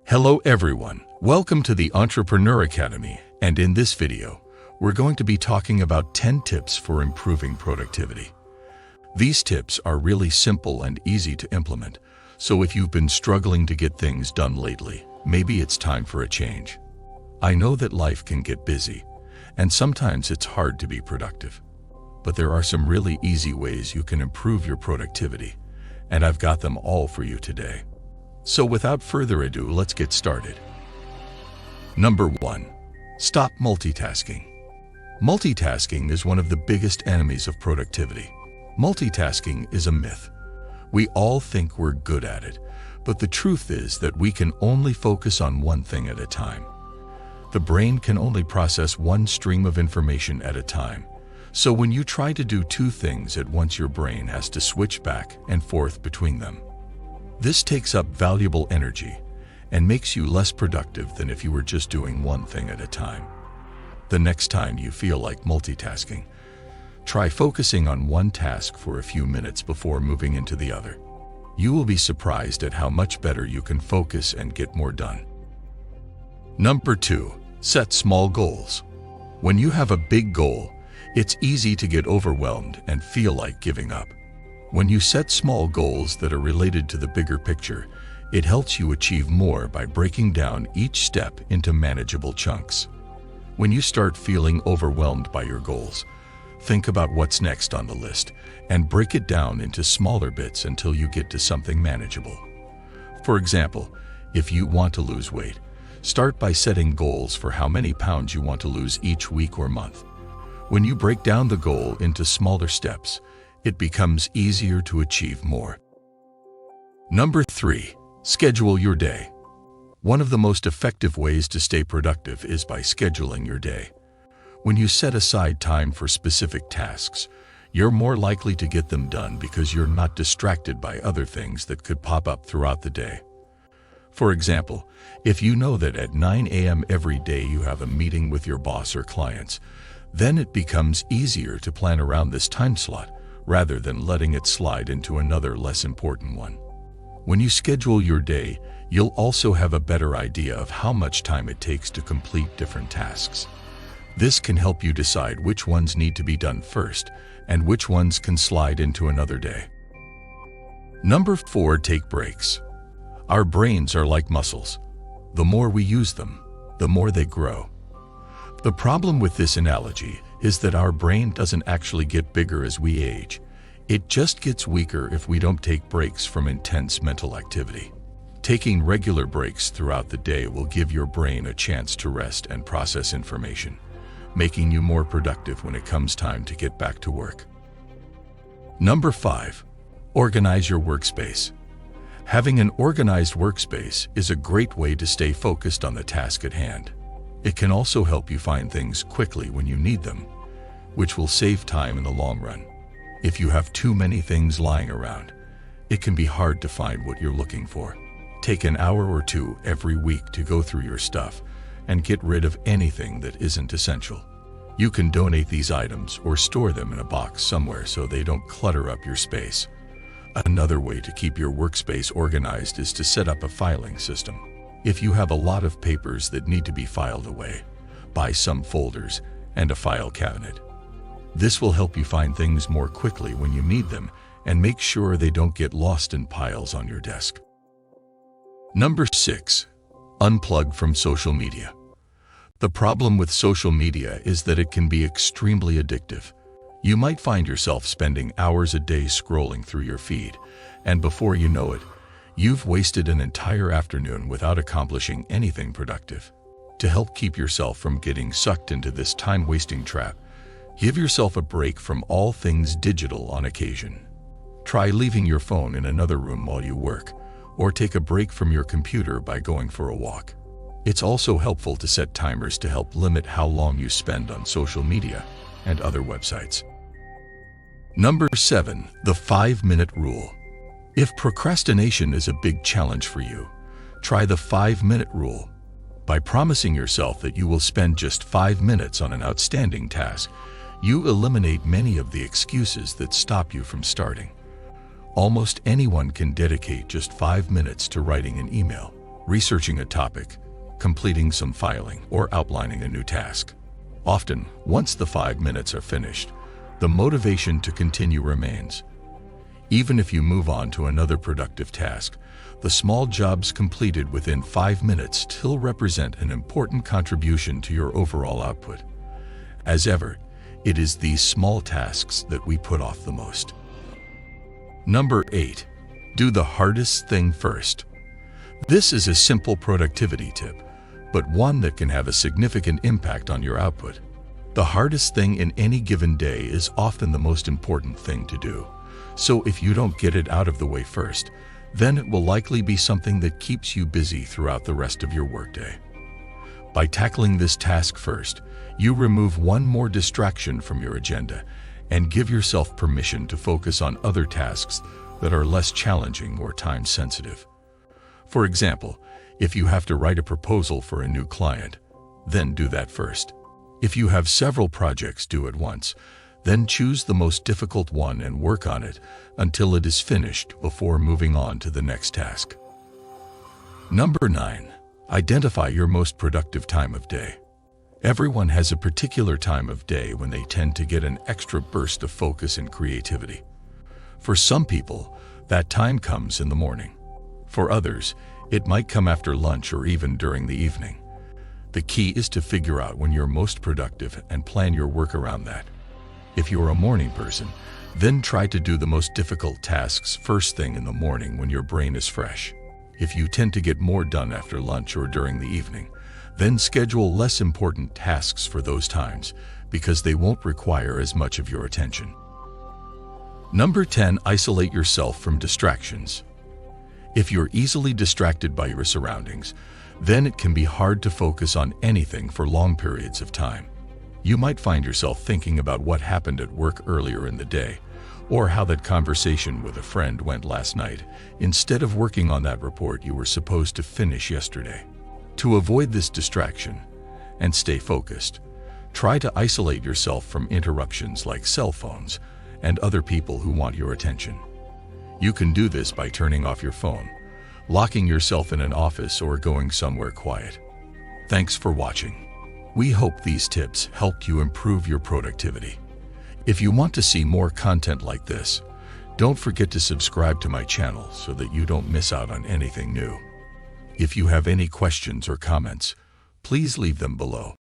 Hello everyone, welcome to the Entrepreneur Academy, and in this video, we're going to be talking about 10 tips for improving productivity. These tips are really simple and easy to implement, so if you've been struggling to get things done lately, maybe it's time for a change. I know that life can get busy, and sometimes it's hard to be productive. But there are some really easy ways you can improve your productivity, and I've got them all for you today. So without further ado, let's get started. Number 1. Stop multitasking. Multitasking is one of the biggest enemies of productivity. Multitasking is a myth. We all think we're good at it, but the truth is that we can only focus on one thing at a time. The brain can only process one stream of information at a time. So when you try to do two things at once, your brain has to switch back and forth between them. This takes up valuable energy and makes you less productive than if you were just doing one thing at a time. The next time you feel like multitasking, try focusing on one task for a few minutes before moving into the other. You will be surprised at how much better you can focus and get more done. Number 2. Set small goals. When you have a big goal, it's easy to get overwhelmed and feel like giving up. When you set small goals that are related to the bigger picture, it helps you achieve more by breaking down each step into manageable chunks. When you start feeling overwhelmed by your goals, think about what's next on the list and break it down into smaller bits until you get to something manageable. For example, if you want to lose weight, start by setting goals for how many pounds you want to lose each week or month. When you break down the goal into smaller steps, it becomes easier to achieve more. Number 3. Schedule your day. One of the most effective ways to stay productive is by scheduling your day. When you set aside time for specific tasks, you're more likely to get them done because you're not distracted by other things that could pop up throughout the day. For example, if you know that at 9 a.m. every day you have a meeting with your boss or clients, then it becomes easier to plan around this time slot rather than letting it slide into another less important one. When you schedule your day, you'll also have a better idea of how much time it takes to complete different tasks. This can help you decide which ones need to be done first and which ones can slide into another day. Number 4. Take breaks. Our brains are like muscles. The more we use them, the more they grow. The problem with this analogy is that our brain doesn't actually get bigger as we age. It just gets weaker if we don't take breaks from intense mental activity. Taking regular breaks throughout the day will give your brain a chance to rest and process information, making you more productive when it comes time to get back to work. Number 5. Organize your workspace. Having an organized workspace is a great way to stay focused on the task at hand. It can also help you find things quickly when you need them, which will save time in the long run. If you have too many things lying around, it can be hard to find what you're looking for. Take an hour or two every week to go through your stuff and get rid of anything that isn't essential. You can donate these items or store them in a box somewhere so they don't clutter up your space. Another way to keep your workspace organized is to set up a filing system. If you have a lot of papers that need to be filed away, buy some folders and a file cabinet. This will help you find things more quickly when you need them and make sure they don't get lost in piles on your desk. Number 6. Unplug from social media. The problem with social media is that it can be extremely addictive. You might find yourself spending hours a day scrolling through your feed, and before you know it, you've wasted an entire afternoon without accomplishing anything productive. To help keep yourself from getting sucked into this time-wasting trap, give yourself a break from all things digital on occasion. Try leaving your phone in another room while you work, or take a break from your computer by going for a walk. It's also helpful to set timers to help limit how long you spend on social media and other websites. Number 7. The 5-minute rule. If procrastination is a big challenge for you, try the 5-minute rule. By promising yourself that you will spend just 5 minutes on an outstanding task, you eliminate many of the excuses that stop you from starting. Almost anyone can dedicate just 5 minutes to writing an email, researching a topic, completing some filing, or outlining a new task. Often, once the 5 minutes are finished, the motivation to continue remains. Even if you move on to another productive task, the small jobs completed within 5 minutes still represent an important contribution to your overall output. As ever, it is these small tasks that we put off the most. Number 8. Do the hardest thing first. This is a simple productivity tip, but one that can have a significant impact on your output. The hardest thing in any given day is often the most important thing to do. So if you don't get it out of the way first, then it will likely be something that keeps you busy throughout the rest of your workday. By tackling this task first, you remove one more distraction from your agenda and give yourself permission to focus on other tasks that are less challenging or time-sensitive. For example, if you have to write a proposal for a new client, then do that first. If you have several projects due at once, then choose the most difficult one and work on it until it is finished before moving on to the next task. Number 9. Identify your most productive time of day. Everyone has a particular time of day when they tend to get an extra burst of focus and creativity. For some people, that time comes in the morning. For others, it might come after lunch or even during the evening. The key is to figure out when you're most productive and plan your work around that. If you're a morning person, then try to do the most difficult tasks first thing in the morning when your brain is fresh. If you tend to get more done after lunch or during the evening, then schedule less important tasks for those times because they won't require as much of your attention. Number 10. Isolate yourself from distractions. If you're easily distracted by your surroundings, then it can be hard to focus on anything for long periods of time. You might find yourself thinking about what happened at work earlier in the day, or how that conversation with a friend went last night, instead of working on that report you were supposed to finish yesterday. To avoid this distraction and stay focused, try to isolate yourself from interruptions like cell phones and other people who want your attention. You can do this by turning off your phone, locking yourself in an office, or going somewhere quiet. Thanks for watching. We hope these tips helped you improve your productivity. If you want to see more content like this, don't forget to subscribe to my channel so that you don't miss out on anything new. If you have any questions or comments, please leave them below.